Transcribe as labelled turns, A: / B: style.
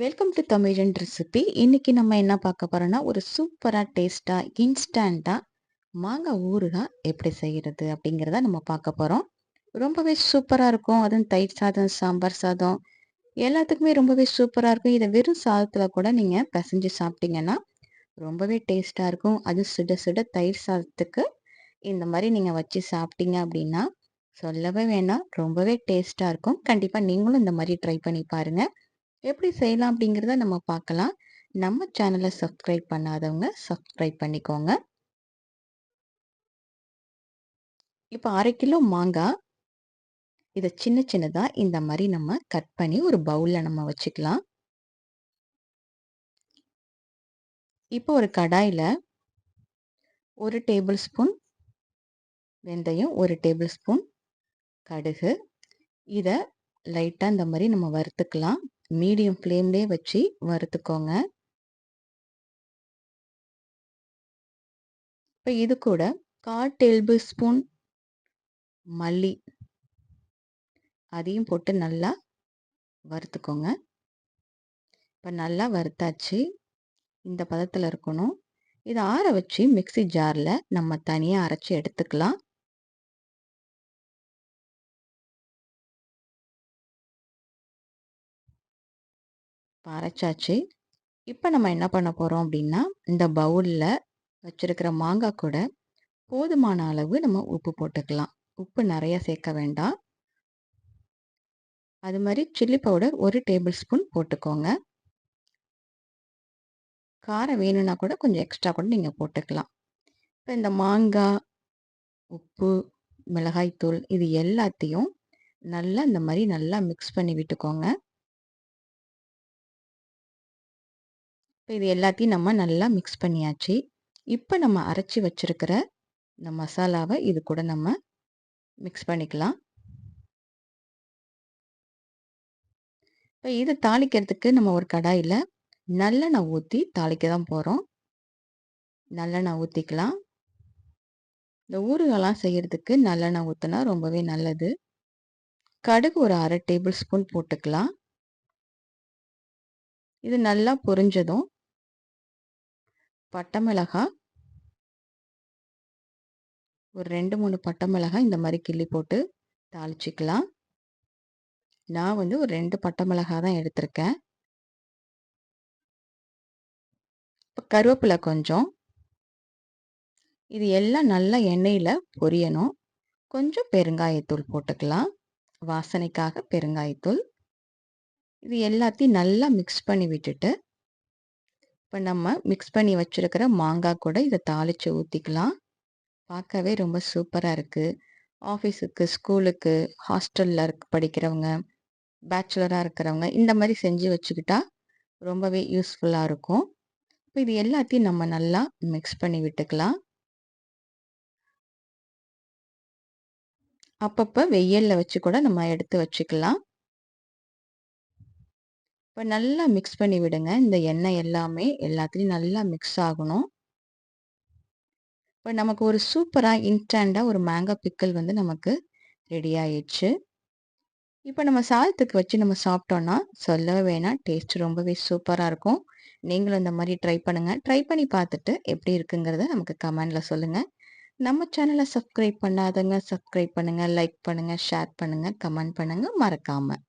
A: Welcome to தமிழன் recipe. இன்னைக்கு நம்ம என்ன பார்க்க போறோம்னா, ஒரு சூப்பரா டேஸ்ட்டா, இன்ஸ்டன்ட்டா மாங்காய் ஊறுகாய் எப்படி செய்யறது அப்படிங்கிறத நம்ம பார்க்க போறோம். ரொம்பவே சூப்பரா இருக்கும். அதுவும் தயிர் சாதம், சாம்பார் சாதம் எல்லாத்துக்குமே ரொம்பவே சூப்பரா இருக்கும். இத வெறும் சாதத்துல கூட நீங்க பெசஞ்சு சாப்பிட்டீங்கன்னா, ரொம்பவே டேஸ்ட்டா இருக்கும். அதுவும் சுட சுட தயிர் சாதத்துக்கு இந்த மாரி நீங்க வச்சு சாப்பிட்டீங்க அப்படின்னா, சொல்லவே வேணாம். ரொம்பவே டேஸ்ட்டா இருக்கும். கண்டிப்பா நீங்களும் இந்த மாரி ட்ரை பண்ணி பாருங்க. எப்படி செய்யலாம் அப்படிங்கிறத நம்ம பார்க்கலாம். நம்ம சேனலை சப்ஸ்கிரைப் பண்ணாதவங்க சப்ஸ்கிரைப் பண்ணிக்கோங்க. இப்போ 1/2 கிலோ மாங்காய், இதை சின்ன சின்னதா இந்த மாதிரி நம்ம கட் பண்ணி ஒரு பவுல்ல நம்ம வச்சுக்கலாம். இப்போ ஒரு கடாயில 1 டேபிள் ஸ்பூன் வெந்தயம், 1 டேபிள் ஸ்பூன் கடுகு, இதை லைட்டா இந்த மாதிரி நம்ம வறுத்துக்கலாம். மீடியம் ஃப்ளேம்லேயே வச்சு வறுத்துக்கோங்க. இப்போ இது கூட 1/4 டேபிள் ஸ்பூன் மல்லி, அதையும் போட்டு நல்லா வறுத்துக்கோங்க. இப்போ நல்லா வறுத்தாச்சு. இந்த பதத்தில் இருக்கணும். இதை ஆற வச்சு மிக்ஸி ஜாரில் நம்ம தனியாக அரைச்சி எடுத்துக்கலாம். இப்போ அரைச்சாச்சு. இப்போ நம்ம என்ன பண்ண போகிறோம் அப்படின்னா, இந்த பவுலில் வச்சிருக்கிற மாங்காய் கூட போதுமான அளவு நம்ம உப்பு போட்டுக்கலாம். உப்பு நிறைய சேர்க்க வேண்டாம். அது மாதிரி சில்லி பவுடர் 1 டேபிள் ஸ்பூன் போட்டுக்கோங்க. காரம் வேணும்னா கூட கொஞ்சம் எக்ஸ்ட்ரா கூட நீங்கள் போட்டுக்கலாம். இப்போ இந்த மாங்காய், உப்பு, மிளகாய்த்தூள் இது எல்லாத்தையும் நல்லா இந்த மாதிரி நல்லா மிக்ஸ் பண்ணி விட்டுக்கோங்க. இப்போ இது எல்லாத்தையும் நம்ம நல்லா மிக்ஸ் பண்ணியாச்சு. இப்போ நம்ம அரைச்சி வச்சிருக்கிற இந்த மசாலாவை இது கூட நம்ம மிக்ஸ் பண்ணிக்கலாம். இப்போ இது தாளிக்கிறதுக்கு நம்ம ஒரு கடாயில் நல்லெண்ணெய் ஊற்றி தாளிக்க தான் போகிறோம். நல்லெண்ணெய் ஊற்றிக்கலாம். இந்த ஊறுகாலாம் செய்கிறதுக்கு நல்லெண்ணெய் ஊற்றினா ரொம்பவே நல்லது. கடுகு ஒரு 1/2 டேபிள் ஸ்பூன் போட்டுக்கலாம். இது நல்லா பொரிஞ்சதும் பட்டை மிளகாய் ஒரு 2, 3 பட்டை மிளகாய் இந்த மாதிரி கிள்ளி போட்டு தாளிச்சிக்கலாம். நான் வந்து ஒரு 2 பட்டை மிளகாய் தான் எடுத்திருக்கேன். இப்போ கருவேப்பிலை கொஞ்சம். இது எல்லாம் நல்லா எண்ணெயில் பொரியணும். கொஞ்சம் பெருங்காயத்தூள் போட்டுக்கலாம். வாசனைக்காக பெருங்காயத்தூள். இது எல்லாத்தையும் நல்லா மிக்ஸ் பண்ணி விட்டுட்டு, இப்போ நம்ம மிக்ஸ் பண்ணி வச்சிருக்கிற மாங்காய் கூட இதை தாளித்து ஊற்றிக்கலாம். பார்க்கவே ரொம்ப சூப்பராக இருக்குது. ஆஃபீஸுக்கு, ஸ்கூலுக்கு, ஹாஸ்டலில் படிக்கிறவங்க, பேச்சுலராக இருக்கிறவங்க இந்த மாதிரி செஞ்சு வச்சுக்கிட்டா ரொம்பவே யூஸ்ஃபுல்லாக இருக்கும். இப்போ இது எல்லாத்தையும் நம்ம நல்லா மிக்ஸ் பண்ணி விட்டுக்கலாம். அப்பப்போ வெயிலில் வச்சு கூட நம்ம எடுத்து வச்சுக்கலாம். இப்போ நல்லா மிக்ஸ் பண்ணி விடுங்க. இந்த எண்ணெய் எல்லாமே எல்லாத்துலேயும் நல்லா மிக்ஸ் ஆகணும். இப்போ நமக்கு ஒரு சூப்பராக இன்ஸ்டண்ட்டாக ஒரு மேங்காய் பிக்கல் வந்து நமக்கு ரெடி ஆயிடுச்சு. இப்போ நம்ம சாதத்துக்கு வச்சு நம்ம சாப்பிட்டோன்னா சொல்லவே வேணாம். டேஸ்ட் ரொம்பவே சூப்பராக இருக்கும். நீங்களும் இந்த மாதிரி ட்ரை பண்ணுங்கள். ட்ரை பண்ணி பார்த்துட்டு எப்படி இருக்குங்கிறத நமக்கு கமெண்டில் சொல்லுங்கள். நம்ம சேனலை சப்ஸ்கிரைப் பண்ணாதவங்க சப்ஸ்கிரைப் பண்ணுங்கள், லைக் பண்ணுங்கள், ஷேர் பண்ணுங்கள், கமெண்ட் பண்ணுங்கள் மறக்காமல்.